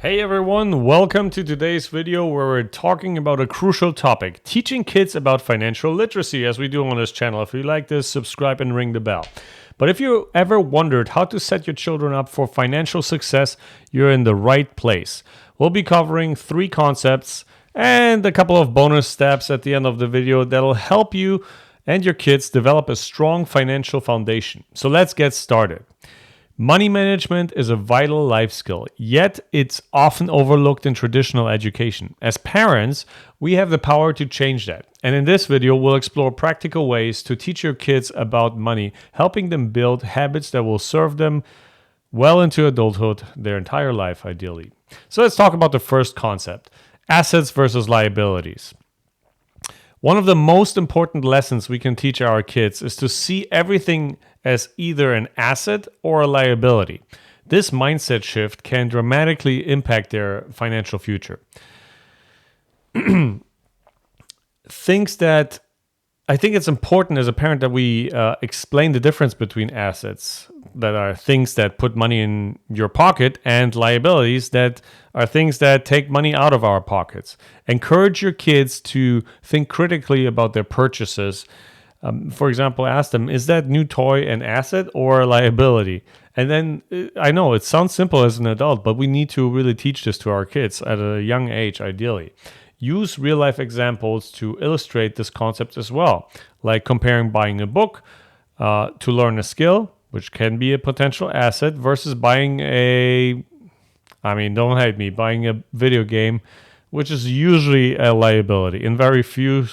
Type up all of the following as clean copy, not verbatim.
Hey everyone, welcome to today's video where we're talking about a crucial topic, teaching kids about financial literacy as we do on this channel. If you like this, subscribe and ring the bell. But if you ever wondered how to set your children up for financial success, you're in the right place. We'll be covering 3 concepts and a couple of bonus steps at the end of the video that'll help you and your kids develop a strong financial foundation. So let's get started. Money management is a vital life skill, yet it's often overlooked in traditional education. As parents, we have the power to change that. And in this video, we'll explore practical ways to teach your kids about money, helping them build habits that will serve them well into adulthood, their entire life, ideally. So let's talk about the first concept, assets versus liabilities. One of the most important lessons we can teach our kids is to see everything as either an asset or a liability. This mindset shift can dramatically impact their financial future. I think it's important as a parent that we explain the difference between assets that are things that put money in your pocket and liabilities that are things that take money out of our pockets. Encourage your kids to think critically about their purchases. For example, ask them, is that new toy an asset or a liability? And then I know it sounds simple as an adult, but we need to really teach this to our kids at a young age, ideally. Use real-life examples to illustrate this concept as well, like comparing buying a book to learn a skill, which can be a potential asset, versus buying don't hate me, buying a video game, which is usually a liability. In very few,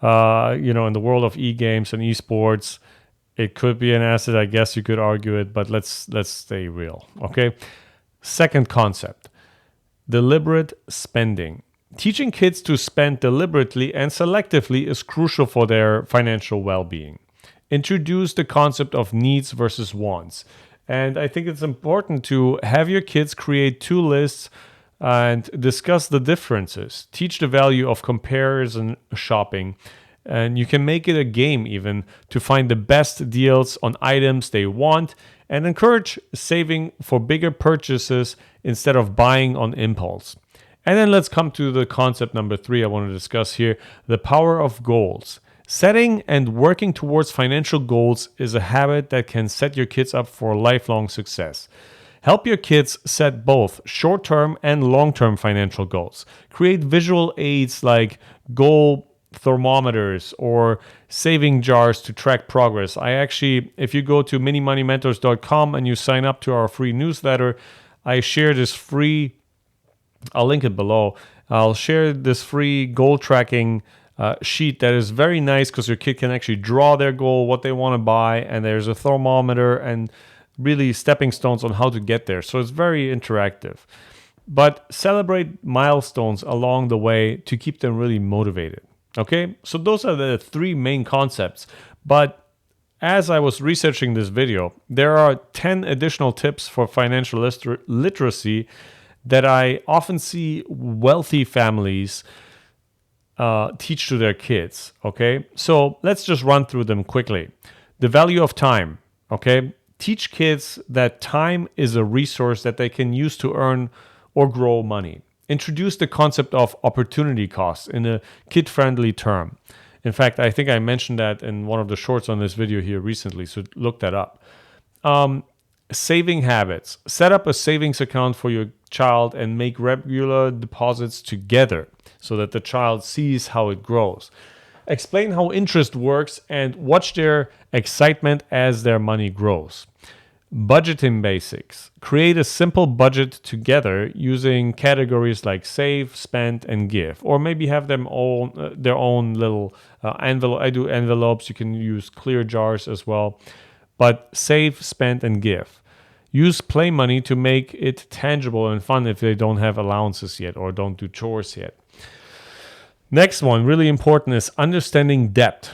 in the world of e-games and esports, it could be an asset. I guess you could argue it, but let's stay real, okay? Second concept, deliberate spending. Teaching kids to spend deliberately and selectively is crucial for their financial well-being. Introduce the concept of needs versus wants. And I think it's important to have your kids create 2 lists and discuss the differences. Teach the value of comparison shopping. And you can make it a game even to find the best deals on items they want and encourage saving for bigger purchases instead of buying on impulse. And then let's come to the concept number 3 I want to discuss here, the power of goals. Setting and working towards financial goals is a habit that can set your kids up for lifelong success. Help your kids set both short-term and long-term financial goals. Create visual aids like goal thermometers or saving jars to track progress. If you go to minimoneymentors.com and you sign up to our free newsletter, I share this free, I'll link it below. I'll share this free goal tracking sheet that is very nice because your kid can actually draw their goal, what they want to buy, and there's a thermometer and really stepping stones on how to get there. So it's very interactive. But celebrate milestones along the way to keep them really motivated. Okay, so those are the 3 main concepts. But as I was researching this video, there are 10 additional tips for financial literacy that I often see wealthy families teach to their kids, okay? So let's just run through them quickly. The value of time, okay? Teach kids that time is a resource that they can use to earn or grow money. Introduce the concept of opportunity cost in a kid-friendly term. In fact, I think I mentioned that in one of the shorts on this video here recently, so look that up. Saving habits. Set up a savings account for your child and make regular deposits together so that the child sees how it grows. Explain how interest works and watch their excitement as their money grows. Budgeting basics. Create a simple budget together using categories like save, spend, and give. Or maybe have them all their own little envelope. I do envelopes. You can use clear jars as well. But save, spend, and give. Use play money to make it tangible and fun if they don't have allowances yet or don't do chores yet. Next one, really important, is understanding debt.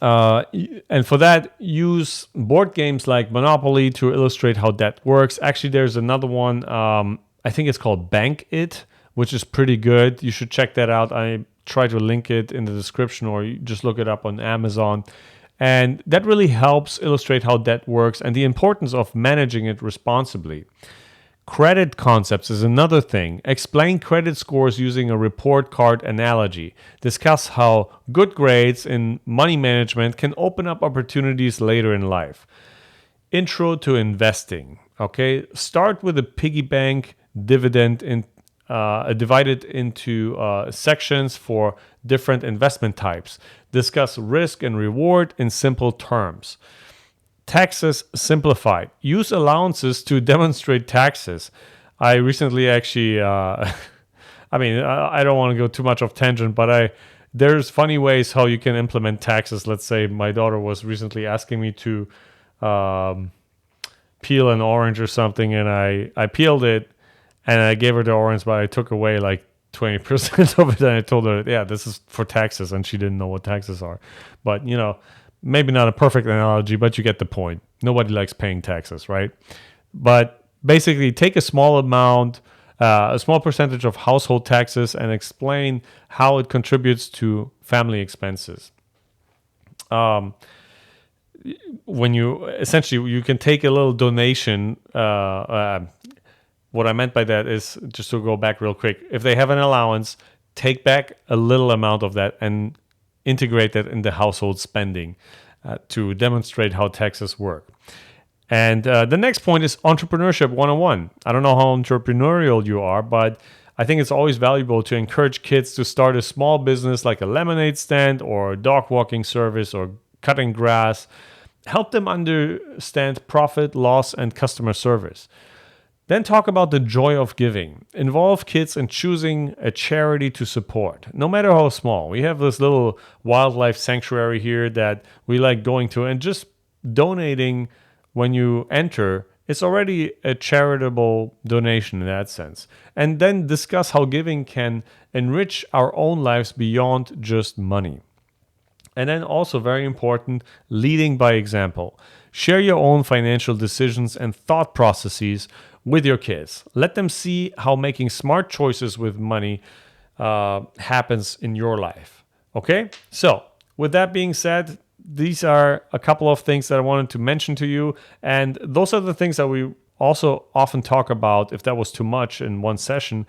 And for that, use board games like Monopoly to illustrate how debt works. Actually, there's another one, I think it's called Bank It, which is pretty good. You should check that out. I try to link it in the description or you just look it up on Amazon. And that really helps illustrate how debt works and the importance of managing it responsibly. Credit concepts is another thing. Explain credit scores using a report card analogy. Discuss how good grades in money management can open up opportunities later in life. Intro to investing. Okay, start with a piggy bank dividend divided into sections for different investment types. Discuss risk and reward in simple terms. Taxes simplified. Use allowances to demonstrate taxes. I recently actually, I don't want to go too much off tangent, but there's funny ways how you can implement taxes. Let's say my daughter was recently asking me to peel an orange or something, and I peeled it and I gave her the orange, but I took away like 20% of it, and I told her, yeah, this is for taxes, and she didn't know what taxes are. But maybe not a perfect analogy, but you get the point. Nobody likes paying taxes, right? But basically, take a small amount, a small percentage of household taxes, and explain how it contributes to family expenses. When you can take a little donation. What I meant by that is, just to go back real quick, if they have an allowance, take back a little amount of that and integrate that in the household spending to demonstrate how taxes work. And the next point is entrepreneurship 101. I don't know how entrepreneurial you are, but I think it's always valuable to encourage kids to start a small business like a lemonade stand or a dog walking service or cutting grass. Help them understand profit, loss, and customer service. Then talk about the joy of giving. Involve kids in choosing a charity to support, no matter how small. We have this little wildlife sanctuary here that we like going to, and just donating when you enter, it's already a charitable donation in that sense. And then discuss how giving can enrich our own lives beyond just money. And then also, very important, leading by example. Share your own financial decisions and thought processes with your kids. Let them see how making smart choices with money happens in your life. Okay? So, with that being said, these are a couple of things that I wanted to mention to you. And those are the things that we also often talk about, if that was too much in one session.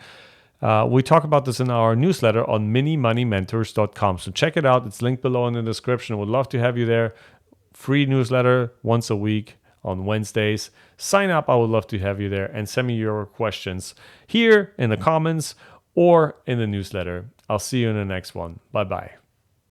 We talk about this in our newsletter on minimoneymentors.com. So check it out. It's linked below in the description. Would love to have you there. Free newsletter once a week on Wednesdays. Sign up. I would love to have you there, and send me your questions here in the comments or in the newsletter. I'll see you in the next one. Bye-bye.